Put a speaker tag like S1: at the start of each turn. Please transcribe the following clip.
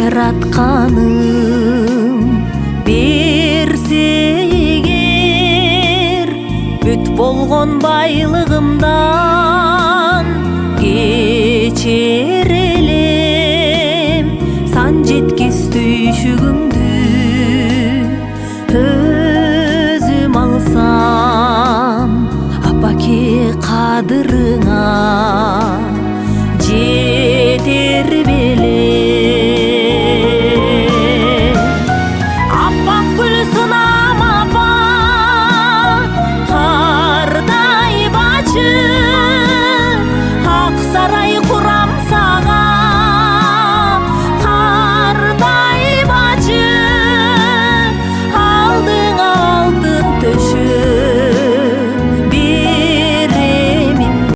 S1: жаратканым берсе эгер бүт болгон байлыгымдан кечер элем сан жеткис түйшүгүңдү өзүм алсам апаке кадырыңа